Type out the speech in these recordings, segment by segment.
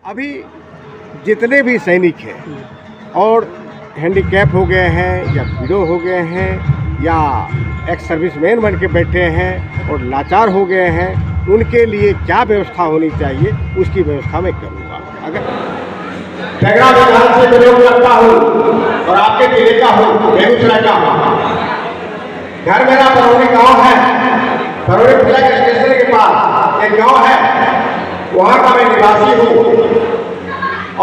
अभी जितने भी सैनिक हैं और हैंडीकैप हो गए हैं या विडो हो गए हैं या एक्स सर्विसमैन बन के बैठे हैं और लाचार हो गए हैं, उनके लिए क्या व्यवस्था होनी चाहिए उसकी व्यवस्था मैं करूँगा। अगर तेगरा विधान से विरोध करता हूँ और आपके जिले का हूँ, बेगूसराय का हूँ। घर मेरा बरौनी गांव है, बरौनी फ्लैग स्टेशन के पास एक गांव है, वहाँ का मैं निवासी हूँ।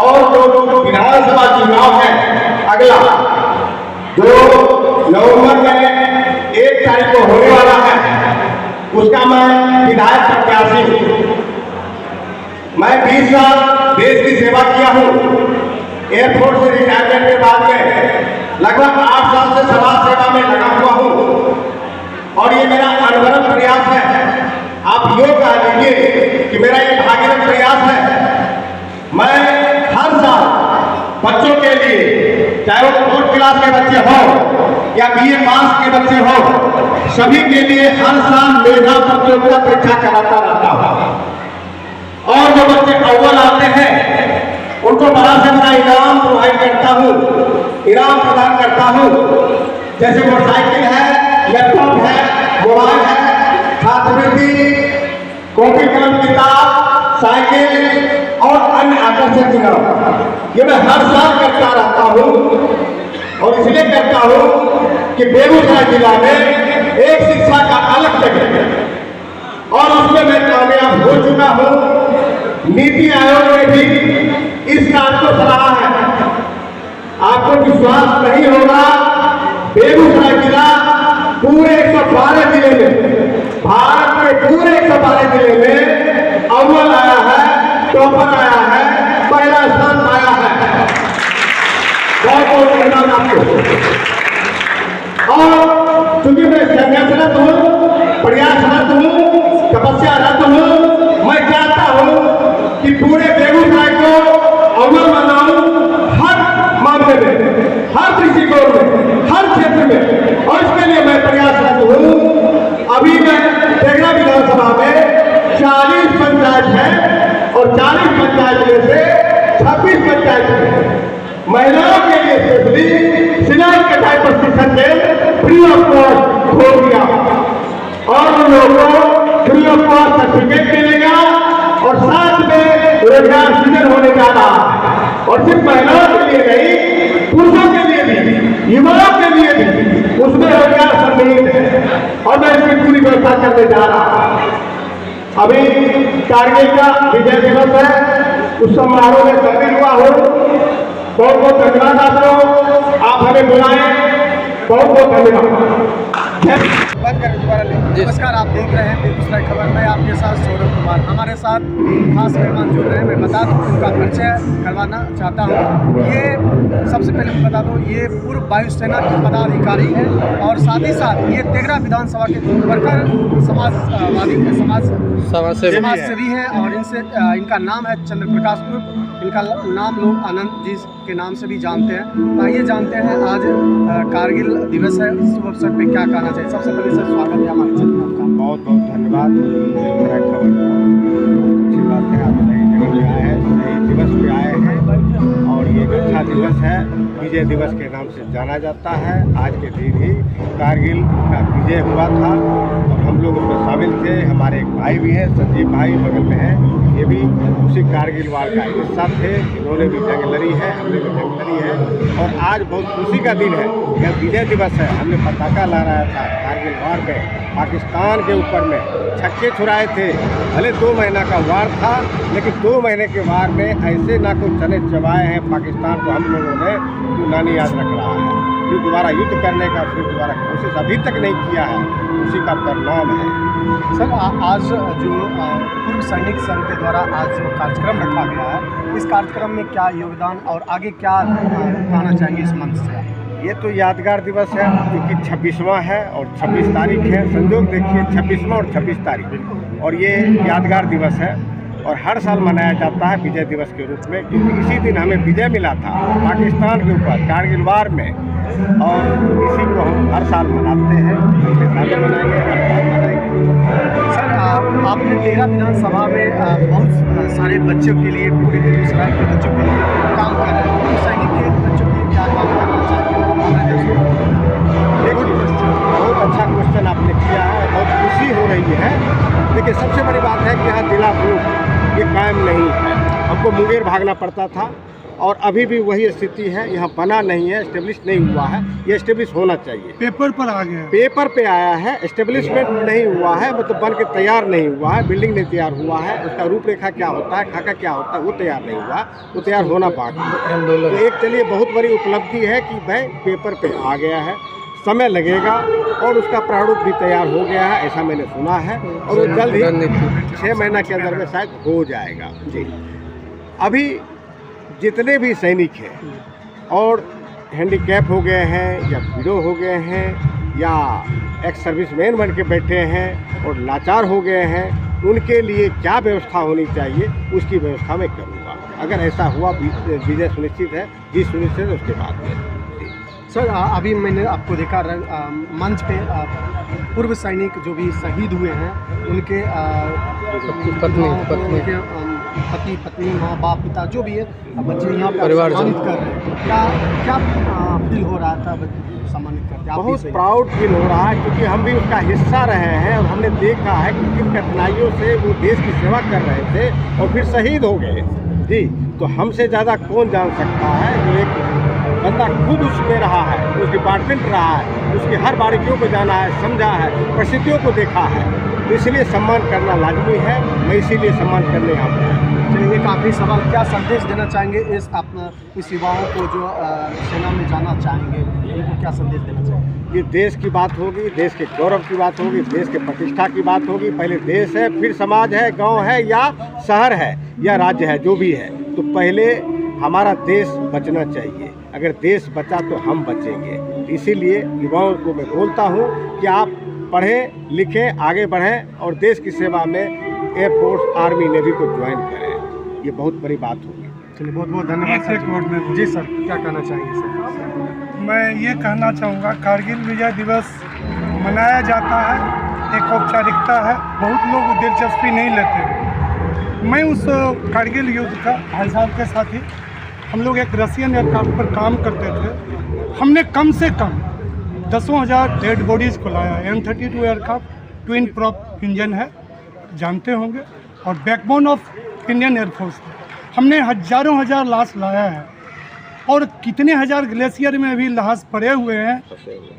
और जो विधानसभा चुनाव है अगला 2 नवंबर में 1 तारीख को होने वाला है, उसका मैं विधायक प्रत्याशी हूँ। मैं 20 साल देश की सेवा किया हूँ। एयरफोर्स से रिटायरमेंट के बाद में लगभग 8 साल से समाज सेवा में लगा हुआ हूँ और ये मेरा अनवरत प्रयास है। आप योग कह लीजिए कि मेरा ये भागीरथ प्रयास है। मैं हर साल बच्चों के लिए, चाहे वो 4th क्लास के बच्चे हों या BA पास के बच्चे हों, सभी के लिए हर साल मेधा प्रतियोगिता परीक्षा कराता रहता हूँ। और जो बच्चे अव्वल आते हैं उनको बड़ा से बड़ा इनाम प्रोवाइड करता हूँ, इनाम प्रदान करता हूँ। जैसे मोटरसाइकिल है, लैपटॉप है, मोबाइल है, छात्रवृत्ति, कॉपी कलम, किताब, साइकिल और अन्य आकर्षक इनाम ये मैं हर साल करता रहता हूँ। और इसलिए करता हूँ कि बेगूसराय जिला में एक शिक्षा का अलग जगह है और उसमें मैं कामयाब हो चुका हूँ। नीति आयोग ने भी इस कार्य को सराहा है। आपको विश्वास नहीं होगा, बेगूसराय जिला पूरे 112 जिले में, भारत के पूरे 112 जिले में अव्वल आया है, टॉपर आया है, पहला स्थान पाया है। बहुत बहुत धन्यवाद आपको। और चूंकि मैं संघर्षरत हूँ, प्रयासरत हूँ, तपस्यारत हूँ, मैं चाहता हूँ कि पूरे बेगूसराय को अव्वल बनाऊं हर मामले में, हर दृष्टिकोण में, हर क्षेत्र में। और इसके लिए मैं प्रयासरत हूँ। अभी मैं तेगरा विधानसभा में 40 पंचायत है और 40 पंचायत में से 26 पंचायत में महिलाओं के लिए स्पेशली सिलाई कटाई प्रशिक्षण केंद्र फ्री ऑफ कॉस्ट खोल दिया और उन लोगों को फ्री ऑफ कॉस्ट सर्टिफिकेट मिलेगा और साथ में रोजगार सृजन होने जा रहा है। और सिर्फ महिलाओं के लिए नहीं, पुरुषों के लिए भी, युवाओं के लिए भी उसमें रोजगार सम्मिलित है और मैं इसकी पूरी व्यवस्था करने जा रहा हूँ। अभी कारगिल का विजय दिवस है, उस समारोह में शामिल हुआ हो। बहुत बहुत धन्यवाद आपको, आप हमें बुलाएं। बहुत बहुत धन्यवाद। नमस्कार, आप देख रहे हैं बेगूसराय खबर में, आपके साथ सौरभ कुमार। हमारे साथ खास मेहमान जुड़ रहे हैं। मैं बता दूं, उनका परिचय करवाना चाहता हूं। ये सबसे पहले मैं बता दूं, ये पूर्व वायुसेना के पदाधिकारी हैं और साथ ही साथ ये तेगरा विधानसभा के वर्कर समाजवादी समाजसेवी हैं। और इनसे इनका नाम है चंद्र प्रकाश कुमार। इनका नाम लोग आनंद जी के नाम से भी जानते हैं। आइए जानते हैं, आज कारगिल दिवस है, इस अवसर पर क्या कहना चाहिए। सबसे पहले सर स्वागत है हमारे चैनल में आपका। बहुत बहुत धन्यवाद। अच्छी बात है, आप सही जगह पे आए हैं, सही दिवस पे आए हैं और ये एक अच्छा दिवस है। विजय दिवस के नाम से जाना जाता है। आज के दिन ही कारगिल का विजय हुआ था और हम लोग उसमें शामिल थे। हमारे एक भाई भी हैं, संजीव भाई बगल में हैं, ये भी उसी कारगिल वार का हिस्सा थे। इन्होंने भी जंग लड़ी है, हमने भी जंग लड़ी है और आज बहुत खुशी का दिन है। यह विजय दिवस है। हमने पताका लहराया था कारगिल वार में, पाकिस्तान के ऊपर में छक्के छुड़ाए थे। भले 2 महीना का वार था, लेकिन 2 महीने के वार में ऐसे ना कुछ चने चबाए हैं पाकिस्तान को हम लोगों ने, जो नानी याद रख रहा है। जो दोबारा युद्ध करने का फिर दोबारा कोशिश अभी तक नहीं किया है, उसी का परिणाम है। सर, आज जो पूर्व सैनिक संघ के द्वारा आज जो कार्यक्रम रखा गया है, इस कार्यक्रम में क्या योगदान और आगे क्या कहना चाहेंगे इस मंच से? ये तो यादगार दिवस है क्योंकि 26वां है और 26 तारीख है। संजोग देखिए 26वां और 26 तारीख, और ये यादगार दिवस है और हर साल मनाया जाता है विजय दिवस के रूप में, क्योंकि इसी दिन हमें विजय मिला था पाकिस्तान के ऊपर कारगिल वार में। और इसी को हम हर साल मनाते हैं, पिछले साल भी मनाएंगे, हर साल मनाएंगे। सर आपने 13 विधानसभा में बहुत सारे बच्चों के लिए, पूरे बेगूसराय के बच्चों के लिए काम कर रहे हैं। सैनिक के बच्चों के लिए क्या काम करना चाहिए? बहुत अच्छा क्वेश्चन आपने किया है, बहुत खुशी हो रही है। लेकिन सबसे बड़ी बात है कि यहाँ जिला ग्रुप ये कायम नहीं है। हमको मुंगेर भागना पड़ता था और अभी भी वही स्थिति है, यहाँ बना नहीं है, एस्टेब्लिश नहीं हुआ है। ये एस्टेब्लिश होना चाहिए। पेपर पर आ गया, पेपर पे आया है, एस्टेब्लिशमेंट नहीं हुआ है, मतलब बन के तैयार नहीं हुआ है, बिल्डिंग नहीं तैयार हुआ है, उसका रूपरेखा क्या होता है, खाका क्या होता है, वो तैयार नहीं हुआ, वो तैयार होना बाकी है। तो एक चलिए बहुत बड़ी उपलब्धि है कि भाई पेपर पे आ गया है, समय लगेगा और उसका प्रारूप भी तैयार हो गया है, ऐसा मैंने सुना है, और वो जल्द ही 6 महीना के अंदर में शायद हो जाएगा। जी, अभी जितने भी सैनिक हैं और हैंडीकैप हो गए हैं या विडो हो गए हैं या एक्स सर्विसमैन बन के बैठे हैं और लाचार हो गए हैं, उनके लिए क्या व्यवस्था होनी चाहिए उसकी व्यवस्था मैं करूँगा। अगर ऐसा हुआ विजय सुनिश्चित है, जी सुनिश्चित है, उसके बाद में। सर अभी मैंने आपको देखा मंच पे पूर्व सैनिक जो भी शहीद हुए हैं उनके पति पत्नी, माँ बाप, पिता जो भी है, बच्चे यहाँ पर सम्मानित कर रहे हैं। क्या फील हो रहा था सम्मानित करके? बहुत प्राउड फील हो रहा है, क्योंकि हम भी उसका हिस्सा रहे हैं और हमने देखा है कि किन कठिनाइयों से वो देश की सेवा कर रहे थे और फिर शहीद हो गए। जी, तो हमसे ज़्यादा कौन जान सकता है, जो एक बंदा खुद उसमें रहा है, उस डिपार्टमेंट रहा है, उसकी हर बारीकियों को जाना है, समझा है, परिस्थितियों को देखा है, तो इसलिए सम्मान करना लाजमी है। मैं इसीलिए सम्मान करने यहाँ पर आया। चलिए एक आखिरी सवाल, क्या संदेश देना चाहेंगे इस युवाओं को जो सेना में जाना चाहेंगे, उनको क्या संदेश देना चाहेंगे? ये देश की बात होगी, देश के गौरव की बात होगी, देश के प्रतिष्ठा की बात होगी। पहले देश है, फिर समाज है, गांव है या शहर है या राज्य है, जो भी है, तो पहले हमारा देश बचना चाहिए। अगर देश बचा तो हम बचेंगे। इसीलिए युवाओं को मैं बोलता हूँ कि आप पढ़ें लिखें, आगे बढ़ें और देश की सेवा में एयरफोर्स, आर्मी, नेवी को ज्वाइन करें। ये बहुत बड़ी बात होगी। चलिए बहुत बहुत धन्यवाद सर। जी सर, क्या कहना चाहेंगे सर? मैं ये कहना चाहूँगा, कारगिल विजय दिवस मनाया जाता है, एक औपचारिकता है, बहुत लोग दिलचस्पी नहीं लेते। मैं उस कारगिल युद्ध का भाई साहब के साथ ही, हम लोग एक रशियन एयरक्राफ्ट पर काम करते थे। हमने कम से कम 10,000 डेड बॉडीज़ को लाया। M32 aircraft twin prop engine है, जानते होंगे, और बैकबोन ऑफ इंडियन एयरफोर्स। हमने हज़ारों हजार लाश लाया है और कितने हजार ग्लेशियर में भी लाश पड़े हुए हैं,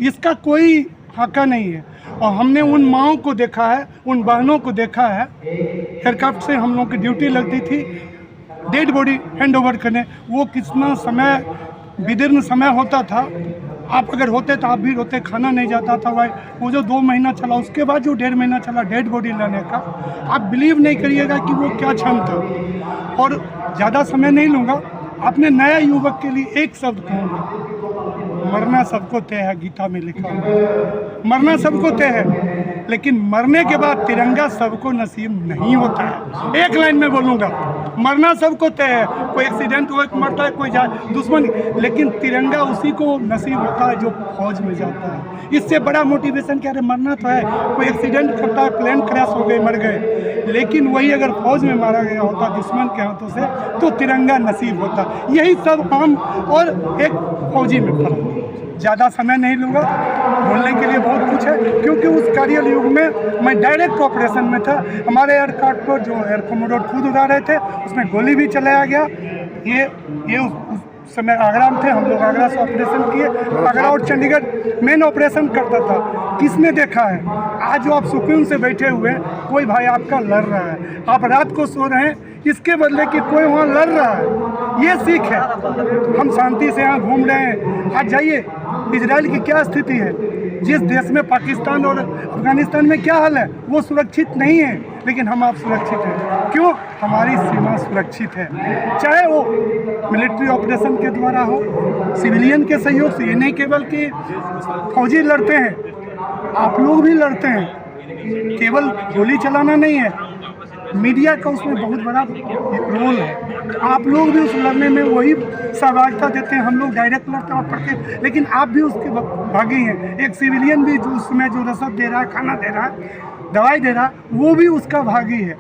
इसका कोई आका नहीं है। और हमने उन माँओं को देखा है, उन बहनों को देखा है। एयरक्राफ्ट से हम लोग की ड्यूटी लगती थी डेड बॉडी हैंड ओवर करने। वो कितना समय, विदीर्ण समय होता था। आप अगर होते तो आप भी रोते, खाना नहीं जाता था भाई। वो जो 2 महीना चला, उसके बाद जो 1.5 महीना चला डेड बॉडी लाने का, आप बिलीव नहीं करिएगा कि वो क्या क्षण था। और ज़्यादा समय नहीं लूँगा, अपने नया युवक के लिए एक शब्द कहूँगा, मरना सबको तय है। गीता में लिखा है मरना सबको तय है, लेकिन मरने के बाद तिरंगा सबको नसीब नहीं होता है। एक लाइन में बोलूँगा, मरना सबको तय है। कोई एक्सीडेंट हुआ मरता है, कोई जाए दुश्मन, लेकिन तिरंगा उसी को नसीब होता है जो फौज में जाता है। इससे बड़ा मोटिवेशन क्या है? मरना तो है, कोई एक्सीडेंट करता है, प्लेन क्रैश हो गए, मर गए, लेकिन वही अगर फौज में मारा गया होता दुश्मन के हाथों से, तो तिरंगा नसीब होता। यही सब हम और एक फौजी में फर्क। ज़्यादा समय नहीं लूँगा, बोलने के लिए बहुत कुछ है, क्योंकि उस कार्य युग में मैं डायरेक्ट ऑपरेशन में था। हमारे एयरक्राफ्ट पर जो एयर कमोडोर खुद उड़ा रहे थे, उसमें गोली भी चलाया गया। ये उस समय आगरा में थे, हम लोग आगरा से ऑपरेशन किए। आगरा और चंडीगढ़ मेन ऑपरेशन करता था। किसने देखा है? आज जो आप सुकून से बैठे हुए हैं, कोई भाई आपका लड़ रहा है, आप रात को सो रहे हैं, इसके बदले कि कोई वहाँ लड़ रहा है। ये सीख है। हम शांति से यहाँ घूम रहे हैं। आज जाइए, इजराइल की क्या स्थिति है, जिस देश में पाकिस्तान और अफगानिस्तान में क्या हाल है, वो सुरक्षित नहीं है, लेकिन हम आप सुरक्षित हैं। क्यों? हमारी सीमा सुरक्षित है। चाहे वो मिलिट्री ऑपरेशन के द्वारा हो, सिविलियन के सहयोग से। ये नहीं केवल कि फौजी लड़ते हैं, आप लोग भी लड़ते हैं। केवल गोली चलाना नहीं है, मीडिया का उसमें बहुत बड़ा रोल है। आप लोग भी उस लड़ने में वही सहभागिता देते हैं, हम लोग डायरेक्ट लड़ते और पढ़ते हैं, लेकिन आप भी उसके भागी हैं। एक सिविलियन भी जो उसमें जो रसद दे रहा है, खाना दे रहा है, दवाई दे रहा है, वो भी उसका भागी है।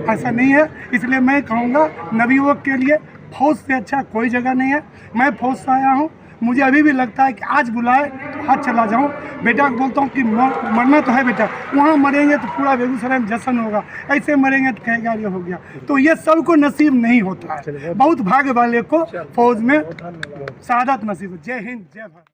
ऐसा नहीं है, इसलिए मैं कहूँगा नवयुवक के लिए फौज से अच्छा कोई जगह नहीं है। मैं फौज से आया हूँ, मुझे अभी भी लगता है कि आज बुलाए तो आज चला जाऊँ। बेटा को बोलता हूँ कि मरना तो है बेटा, वहाँ मरेंगे तो पूरा बेगूसराय में जश्न होगा, ऐसे मरेंगे तो कहेगा ये हो गया। तो ये सबको नसीब नहीं होता है, बहुत भाग्य वाले को फौज में शहादत नसीब हो। जय हिंद, जय भारत।